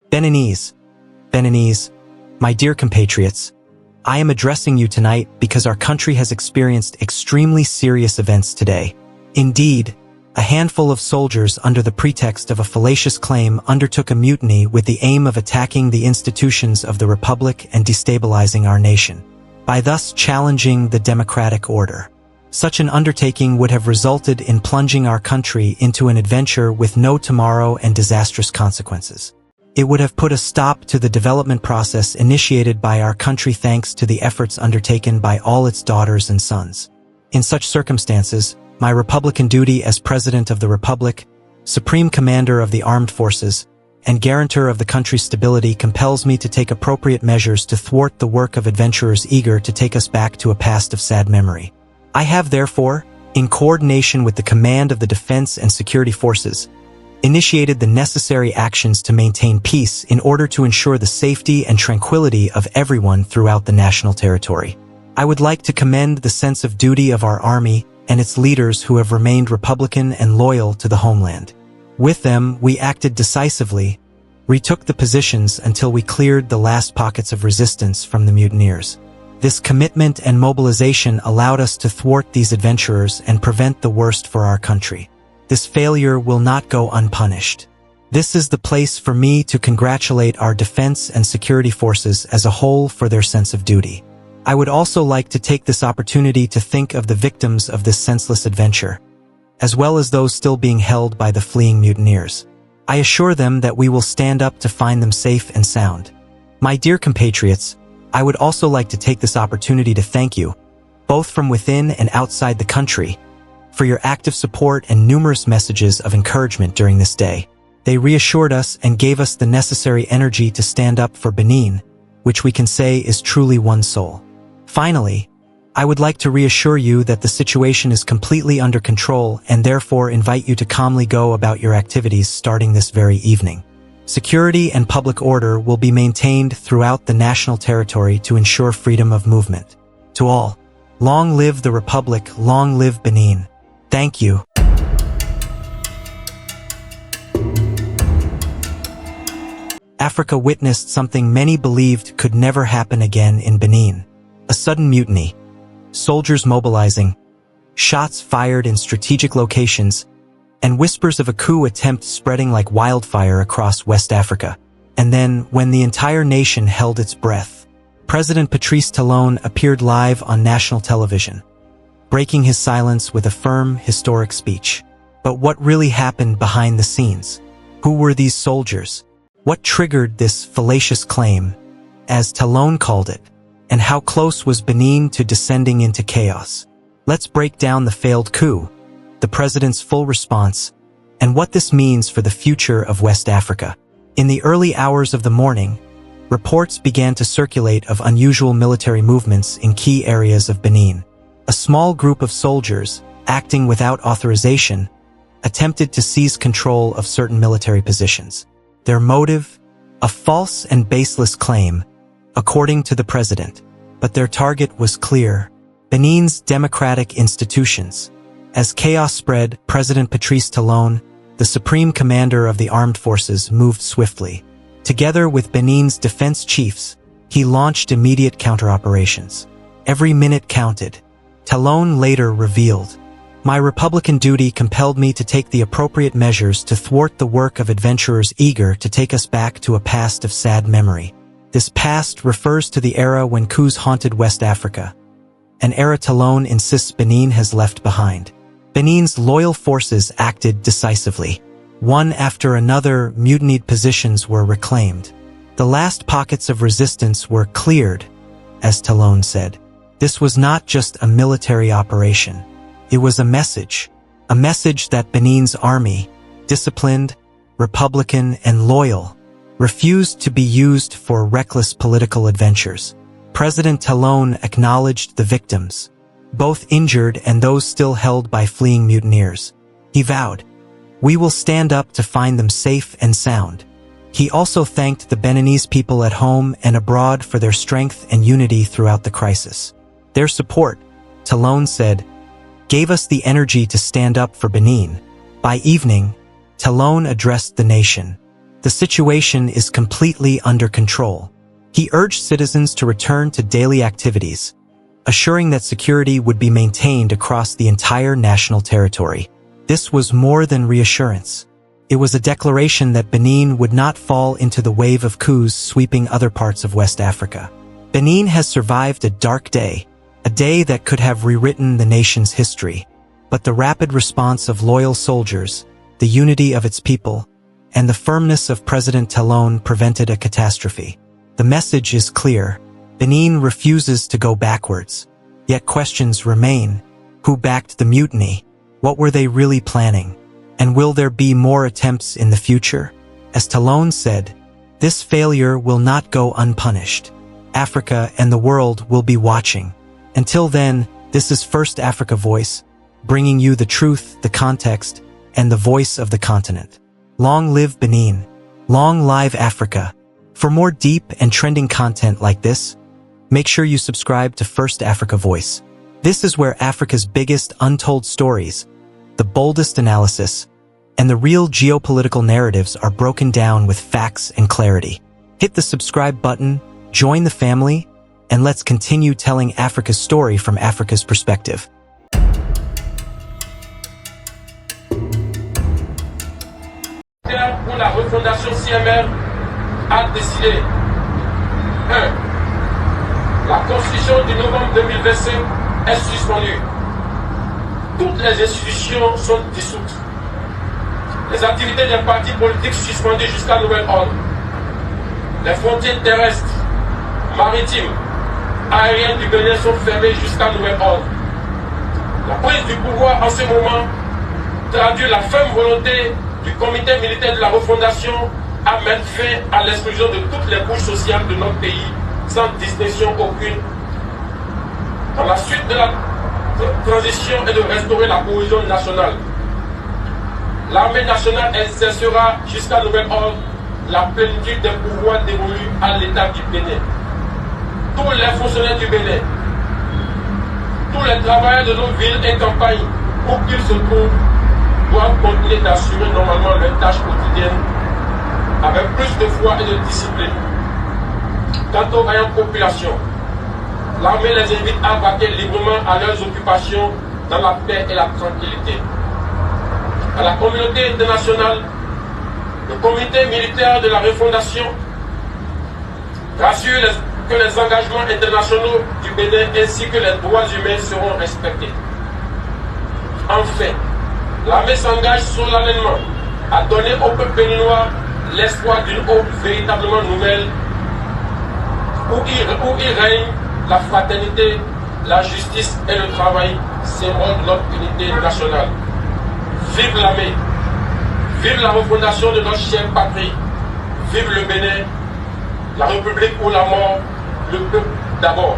Beninese, my dear compatriots, I am addressing you tonight because our country has experienced extremely serious events today. Indeed, a handful of soldiers under the pretext of a fallacious claim undertook a mutiny with the aim of attacking the institutions of the Republic and destabilizing our nation, by thus challenging the democratic order. Such an undertaking would have resulted in plunging our country into an adventure with no tomorrow and disastrous consequences. It would have put a stop to the development process initiated by our country thanks to the efforts undertaken by all its daughters and sons. In such circumstances, my Republican duty as President of the Republic, Supreme Commander of the Armed Forces, and guarantor of the country's stability compels me to take appropriate measures to thwart the work of adventurers eager to take us back to a past of sad memory. I have therefore, in coordination with the Command of the Defense and Security Forces, initiated the necessary actions to maintain peace in order to ensure the safety and tranquility of everyone throughout the national territory. I would like to commend the sense of duty of our army and its leaders who have remained Republican and loyal to the homeland. With them, we acted decisively, retook the positions until we cleared the last pockets of resistance from the mutineers. This commitment and mobilization allowed us to thwart these adventurers and prevent the worst for our country. This failure will not go unpunished. This is the place for me to congratulate our defense and security forces as a whole for their sense of duty. I would also like to take this opportunity to think of the victims of this senseless adventure, as well as those still being held by the fleeing mutineers. I assure them that we will stand up to find them safe and sound. My dear compatriots, I would also like to take this opportunity to thank you, both from within and outside the country, for your active support and numerous messages of encouragement during this day. They reassured us and gave us the necessary energy to stand up for Benin, which we can say is truly one soul. Finally, I would like to reassure you that the situation is completely under control and therefore invite you to calmly go about your activities starting this very evening. Security and public order will be maintained throughout the national territory to ensure freedom of movement. To all, long live the Republic, long live Benin. Thank you. Africa witnessed something many believed could never happen again in Benin. A sudden mutiny, soldiers mobilizing, shots fired in strategic locations, and whispers of a coup attempt spreading like wildfire across West Africa. And then, when the entire nation held its breath, President Patrice Talon appeared live on national television, breaking his silence with a firm, historic speech. But what really happened behind the scenes? Who were these soldiers? What triggered this fallacious claim, as Talon called it? And how close was Benin to descending into chaos? Let's break down the failed coup, the president's full response, and what this means for the future of West Africa. In the early hours of the morning, reports began to circulate of unusual military movements in key areas of Benin. A small group of soldiers, acting without authorization, attempted to seize control of certain military positions. Their motive? A false and baseless claim, according to the president. But their target was clear: Benin's democratic institutions. As chaos spread, President Patrice Talon, the supreme commander of the armed forces, moved swiftly. Together with Benin's defense chiefs, he launched immediate counter-operations. Every minute counted. Talon later revealed, "My Republican duty compelled me to take the appropriate measures to thwart the work of adventurers eager to take us back to a past of sad memory." This past refers to the era when coups haunted West Africa, an era Talon insists Benin has left behind. Benin's loyal forces acted decisively. One after another, mutinied positions were reclaimed. The last pockets of resistance were cleared, as Talon said. This was not just a military operation. It was a message that Benin's army, disciplined, Republican, and loyal, refused to be used for reckless political adventures. President Talon acknowledged the victims, both injured and those still held by fleeing mutineers. He vowed, "We will stand up to find them safe and sound." He also thanked the Beninese people at home and abroad for their strength and unity throughout the crisis. Their support, Talon said, gave us the energy to stand up for Benin. By evening, Talon addressed the nation. the situation is completely under control. He urged citizens to return to daily activities, assuring that security would be maintained across the entire national territory. This was more than reassurance. It was a declaration that Benin would not fall into the wave of coups sweeping other parts of West Africa. Benin has survived a dark day, a day that could have rewritten the nation's history. But the rapid response of loyal soldiers, the unity of its people, and the firmness of President Talon prevented a catastrophe. The message is clear. Benin refuses to go backwards. Yet questions remain. Who backed the mutiny? What were they really planning? And will there be more attempts in the future? As Talon said, this failure will not go unpunished. Africa and the world will be watching. Until then, this is First Africa Voice, bringing you the truth, the context, and the voice of the continent. Long live Benin. Long live Africa. For more deep and trending content like this, make sure you subscribe to First Africa Voice. This is where Africa's biggest untold stories, the boldest analysis, and the real geopolitical narratives are broken down with facts and clarity. Hit the subscribe button, join the family, and let's continue telling Africa's story from Africa's perspective. Pour la refondation CMR a décidé 1. La constitution du novembre 2025 est suspendue. Toutes les institutions sont dissoutes. Les activités des partis politiques suspendues jusqu'à nouvel ordre. Les frontières terrestres, maritimes, aériennes du Bénin sont fermées jusqu'à nouvel ordre. La prise du pouvoir en ce moment traduit la ferme volonté du comité militaire de la refondation à mettre fin à l'exclusion de toutes les couches sociales de notre pays sans distinction aucune. Dans la suite de la transition et de restaurer la cohésion nationale. L'armée nationale exercera jusqu'à nouvel ordre la plénitude des pouvoirs dévolus à l'État du Bénin. Tous les fonctionnaires du Bénin, tous les travailleurs de nos villes et campagnes, où qu'ils se trouvent, doivent continuer d'assurer normalement leurs tâches quotidiennes avec plus de foi et de discipline. Quant aux vaillantes populations, l'armée les invite à vaquer librement à leurs occupations dans la paix et la tranquillité. À la communauté internationale, le comité militaire de la refondation rassure que les engagements internationaux du Bénin ainsi que les droits humains seront respectés. Enfin, l'armée s'engage solennellement à donner au peuple béninois l'espoir d'une aube véritablement nouvelle où il règne la fraternité, la justice et le travail, symbole de notre unité nationale. Vive l'armée, vive la refondation de notre chère patrie, vive le Bénin, la République ou la mort, le peuple d'abord.